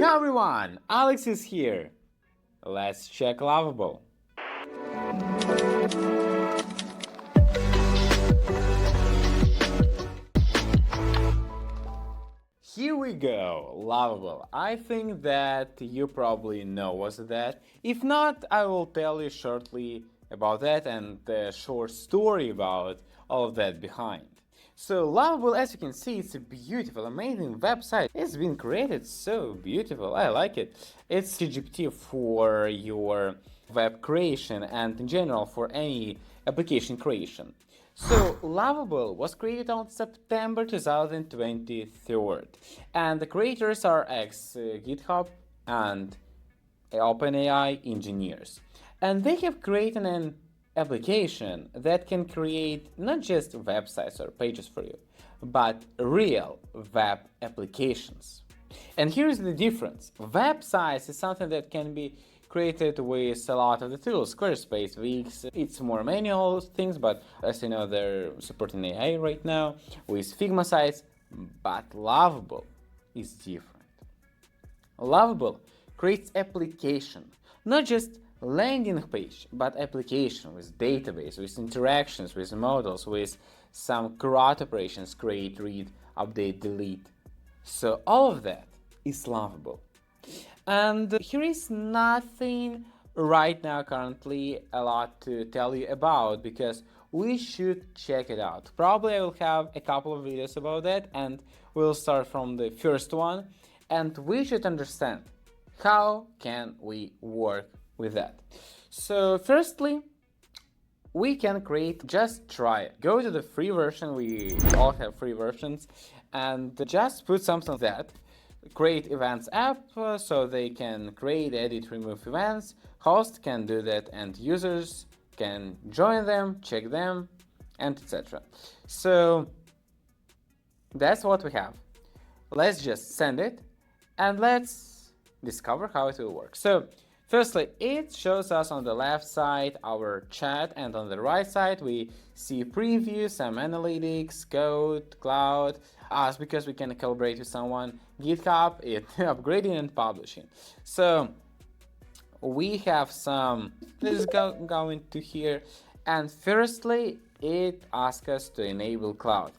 Hi everyone, Alex is here. Let's check Lovable. Here we go, Lovable. I think that you probably know what's that. If not, I will tell you shortly about that and a short story about all of that behind. So Lovable, as you can see, it's a beautiful, amazing website. It's been created so beautiful. I like it. It's ChatGPT for your web creation and in general for any application creation. So Lovable was created on September 2023, and the creators are ex-GitHub and OpenAI engineers. And they have created an application that can create not just websites or pages for you, but real web applications. And here's the difference. Websites is something that can be created with a lot of the tools. Squarespace, Wix, it's more manual things, but as you know, they're supporting AI right now with Figma sites, but Lovable is different. Lovable creates application, not just landing page, but application with database, with interactions, with models, with some CRUD operations, create, read, update, delete. So all of that is Lovable. And here is nothing right now currently a lot to tell you about because we should check it out. Probably I will have a couple of videos about that and we'll start from the first one and we should understand how can we work with that. So firstly, we can create, just try it. Go to the free version, we all have free versions, and just put something like that. Create events app so they can create, edit, remove events. Host can do that and users can join them, check them, and etc. So that's what we have. Let's just send it and let's discover how it will work. So firstly, it shows us on the left side our chat, and on the right side we see preview, some analytics, code, cloud, us because we can collaborate with someone, GitHub, it upgrading and publishing. So we have some, let's go into here, and firstly it asks us to enable cloud.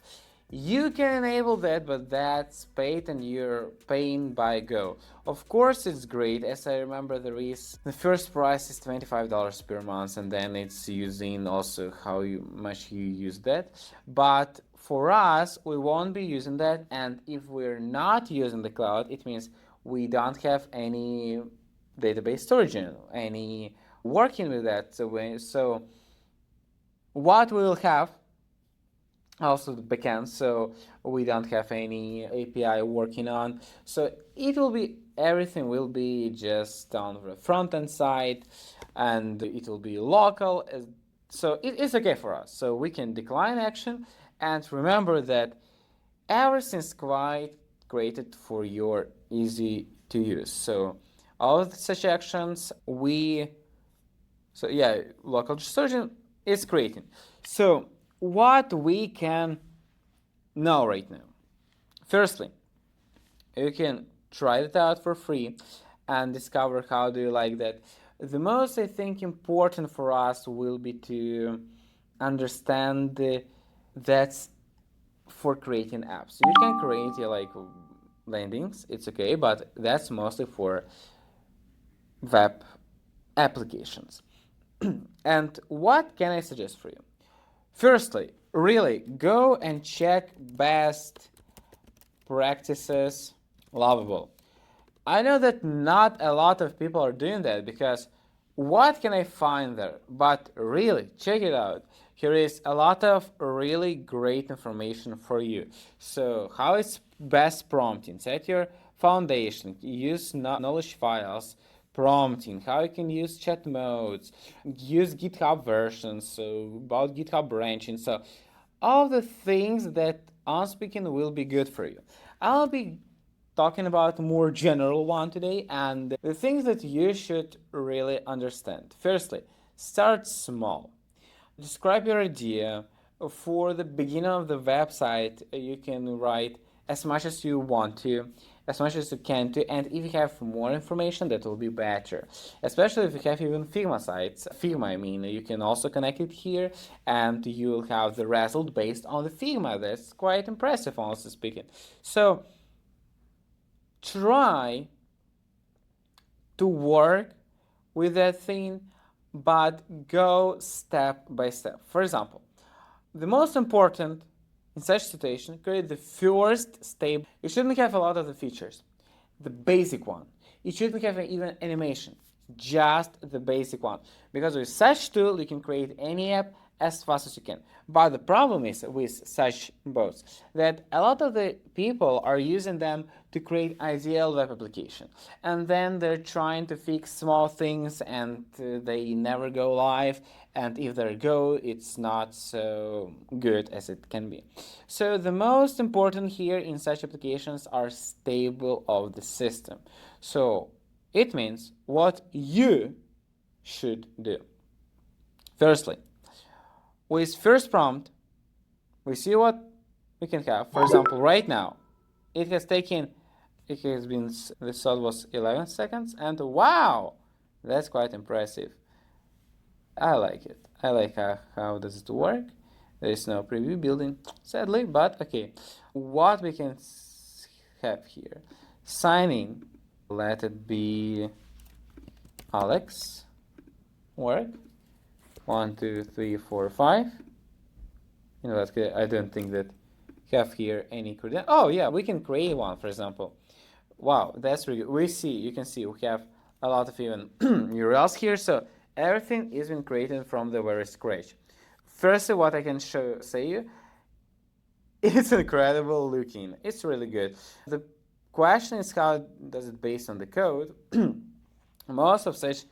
You can enable that, but that's paid and you're paying by go. Of course it's great, as I remember the first price is $25 per month and then it's using also how much you use that. But for us, we won't be using that, and if we're not using the cloud, it means we don't have any database storage, any working with that. So what we will have also the backend, so we don't have any API working on, so it will be, everything will be just on the front end side and it will be local, so it is okay for us, so we can decline action. And remember that everything's quite created for your easy to use, so all of such actions local storage is creating. So what we can know right now. Firstly, you can try it out for free and discover how do you like that. The most, I think, important for us will be to understand that's for creating apps. You can create like landings, it's okay, but that's mostly for web applications. And what can I suggest for you? Firstly, really go and check best practices Lovable. I know that not a lot of people are doing that because what can I find there? But really, check it out. Here is a lot of really great information for you. So how is best prompting? Set your foundation, use knowledge files, prompting, how you can use chat modes, use GitHub versions, so about GitHub branching. So all the things that I'm speaking will be good for you. I'll be talking about more general one today and the things that you should really understand. Firstly, start small. Describe your idea. For the beginning of the website, you can write as much as you want to, as much as you can do, and if you have more information, that will be better. Especially if you have even Figma sites. Figma, I mean, you can also connect it here, and you'll have the result based on the Figma. That's quite impressive, honestly speaking. So try to work with that thing, but go step by step. For example, the most important in such situation, create the first stable. You shouldn't have a lot of the features. The basic one. You shouldn't have even animation. Just the basic one. Because with such tool, you can create any app as fast as you can. But the problem is with such bots that a lot of the people are using them to create ideal web application, and then they're trying to fix small things and they never go live, and if they go, it's not so good as it can be. So the most important here in such applications are stable of the system. So it means what you should do. Firstly, with first prompt, we see what we can have. For example, right now, it has been, the thought was 11 seconds, and wow, that's quite impressive. I like it. I like how does it work. There is no preview building, sadly, but okay. What we can have here, signing, let it be Alex, work, 1, 2, 3, 4, 5. You know, that's good. I don't think that have here any credential. Oh yeah, we can create one, for example. Wow, that's really good. You can see we have a lot of even URLs here, so everything is been created from the very scratch. Firstly, what I can say you, it's incredible looking. It's really good. The question is how does it based on the code? Most of such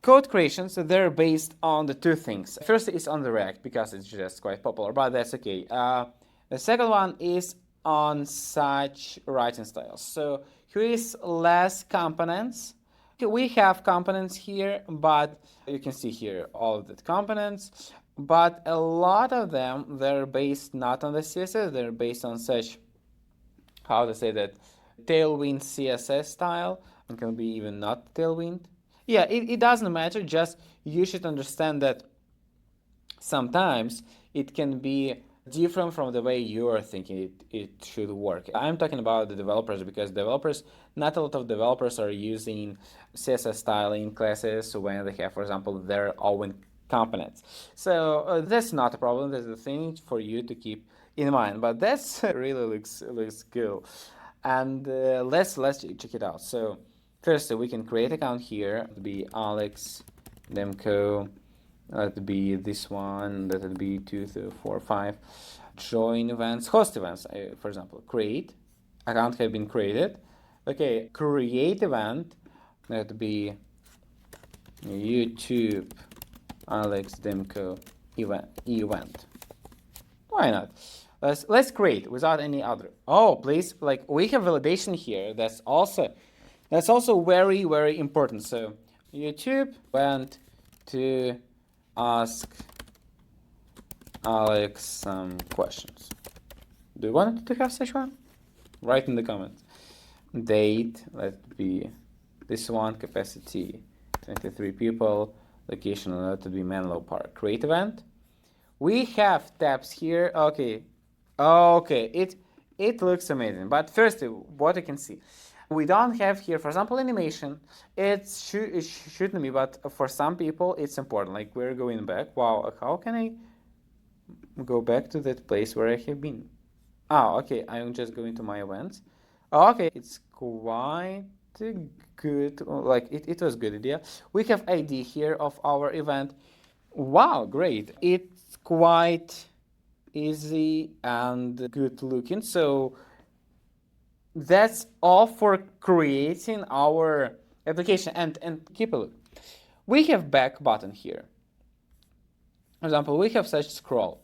code creations, they're based on the two things. First is on the React because it's just quite popular, but that's okay. The second one is on such writing styles. So here is less components. We have components here, but you can see here all of the components, but a lot of them, they're based not on the CSS, they're based on such, how to say that, Tailwind CSS style. It can be even not Tailwind. Yeah, it doesn't matter, just you should understand that sometimes it can be different from the way you are thinking it should work. I'm talking about the developers because not a lot of developers are using CSS styling classes when they have, for example, their own components. So that's not a problem. That's the thing for you to keep in mind. But that's really looks cool. And let's check it out. So first, we can create account here. It'll be Alex Demko. That'd be this one. That'd be 2, 3, 4, 5. Join events, host events. For example, create account have been created. Okay, create event. That'd be YouTube Alex Demko event. Why not? Let's create without any other. Oh, please, like we have validation here. That's also very, very important. So YouTube went to ask Alex some questions. Do you want to have such one? Write in the comments. Date, let be this one, capacity 23 people, location, let it be Menlo Park. Create event. We have tabs here. Okay, it looks amazing. But first, what you can see, we don't have here, for example, animation. It shouldn't be, but for some people, it's important. Like we're going back. Wow, how can I go back to that place where I have been? Oh, okay, I'm just going to my events. Oh, okay, it's quite good. Like it was good idea. We have ID here of our event. Wow, great. It's quite easy and good looking. So that's all for creating our application. And keep a look. We have back button here. For example, we have such scroll.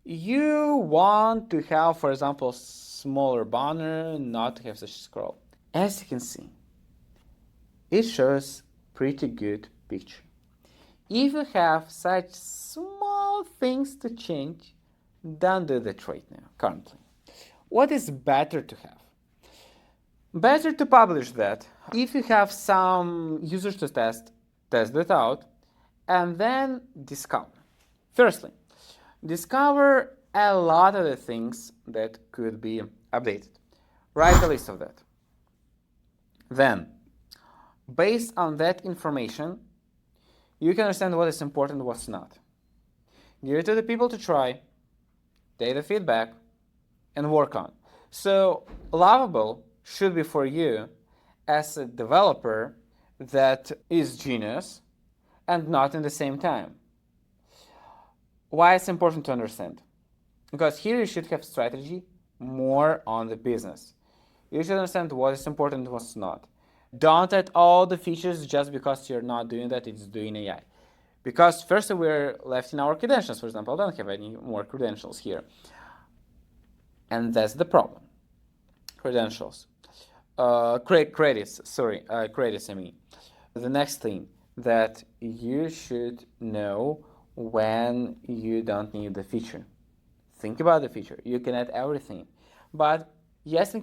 You want to have, for example, smaller banner, not to have such scroll. As you can see, it shows pretty good picture. If you have such small things to change, don't do that right now, currently. What is better to have? Better to publish that. If you have some users to test it out, and then discover. Firstly, discover a lot of the things that could be updated. Write a list of that. Then, based on that information, you can understand what is important and what's not. Give it to the people to try, take the feedback, and work on. So, Lovable should be for you as a developer that is genius and not in the same time. Why it's important to understand? Because here you should have strategy more on the business. You should understand what is important and what's not. Don't add all the features just because you're not doing that, it's doing AI. Because first we're left in our credentials, for example. I don't have any more credentials here. And that's the problem. Credentials. Credits, I mean. The next thing that you should know when you don't need the feature. Think about the feature. You can add everything. But yes, it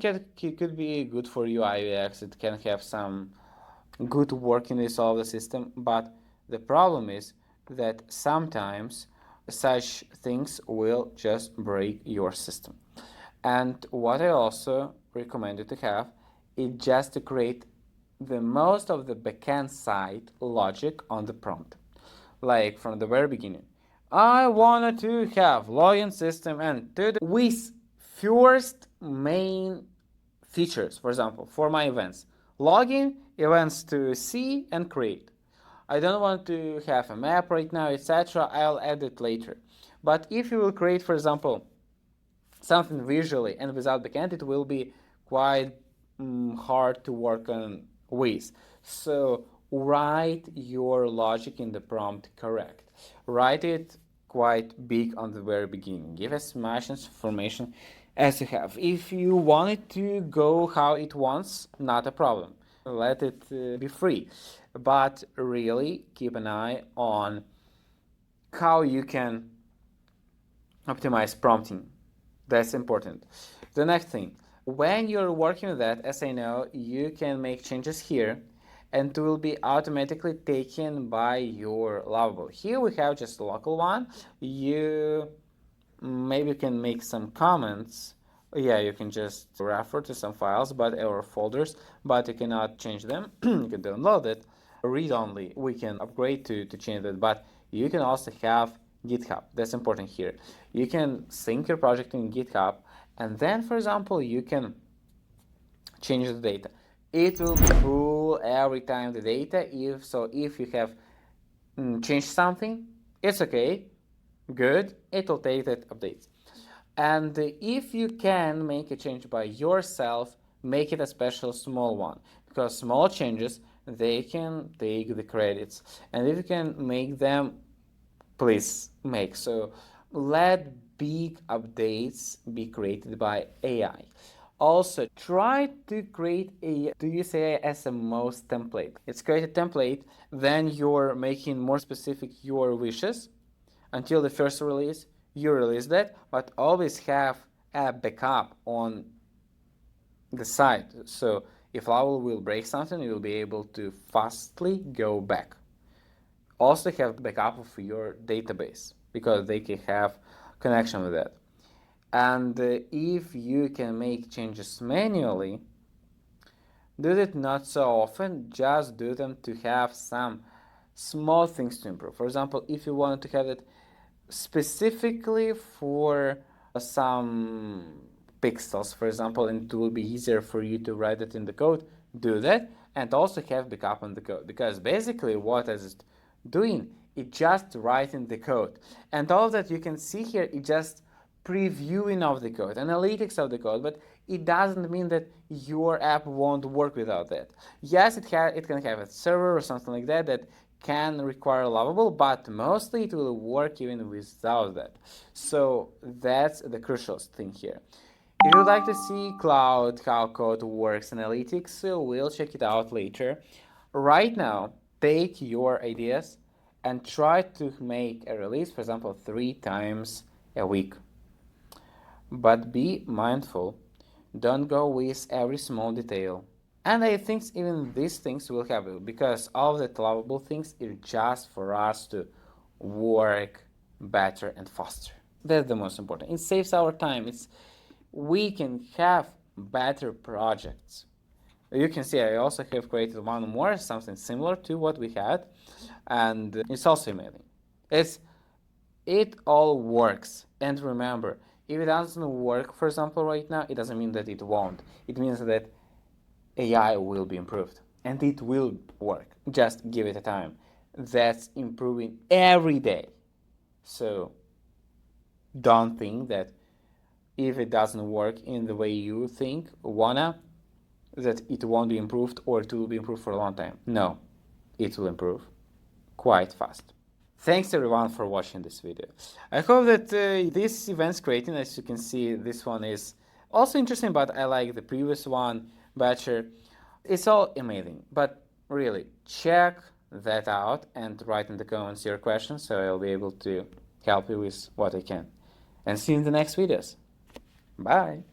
could be good for UI UX. It can have some good workiness of the system. But the problem is that sometimes such things will just break your system. And what I also recommend you to have is just to create the most of the backend side logic on the prompt. Like from the very beginning, I wanted to have login system and with first main features, for example, for my events. Login, events to see and create. I don't want to have a map right now, etc. I'll add it later. But if you will create, for example, something visually and without backend, it will be quite hard to work on with. So write your logic in the prompt correct. Write it quite big on the very beginning. Give as much information as you have. If you want it to go how it wants, not a problem. Let it be free. But really keep an eye on how you can optimize prompting. That's important. The next thing, when you're working with that, as I know, you can make changes here and it will be automatically taken by your Lovable. Here we have just a local one. You maybe can make some comments. Yeah, you can just refer to some files or folders, but you cannot change them. You can download it. Read only. We can upgrade to change that, but you can also have GitHub. That's important here. You can sync your project in GitHub, and then, for example, you can change the data. It will pull every time the data. If you have changed something, it's okay, good. It will take that update. And if you can make a change by yourself, make it a special small one, because small changes, they can take the credits. And if you can make them, please make. So let big updates be created by AI. Also, try to create to use AI as a most template. It's create a template, then you're making more specific your wishes until the first release. You release that, but always have a backup on the side. So if Lovable will break something, you will be able to fastly go back. Also have backup of your database because they can have connection with that. And if you can make changes manually, do it not so often, just do them to have some small things to improve. For example, if you want to have it specifically for some pixels, for example, and it will be easier for you to write it in the code, do that, and also have backup on the code, because basically what is it doing? It just writing the code, and all that you can see here is just previewing of the code, analytics of the code, but it doesn't mean that your app won't work without that. Yes, it can have a server or something like that that can require Lovable, but mostly it will work even without that. So that's the crucial thing here. If you'd like to see cloud, how code works, analytics, we'll check it out later. Right now, take your ideas and try to make a release, for example, 3 times a week. But be mindful Don't go with every small detail. And I think even these things will help you, because all of the lovable things is just for us to work better and faster. That's the most important. It saves our time. We can have better projects. You can see I also have created one more, something similar to what we had, and it's also amazing. It all works. And remember, if it doesn't work, for example, right now, it doesn't mean that it won't. It means that AI will be improved, and it will work. Just give it a time. That's improving every day. So don't think that if it doesn't work in the way you think, that it won't be improved or it will be improved for a long time. No, it will improve quite fast. Thanks everyone for watching this video. I hope that this event's creating, as you can see, this one is also interesting, but I like the previous one better. It's all amazing, but really check that out and write in the comments your questions so I'll be able to help you with what I can. And see you in the next videos. Bye!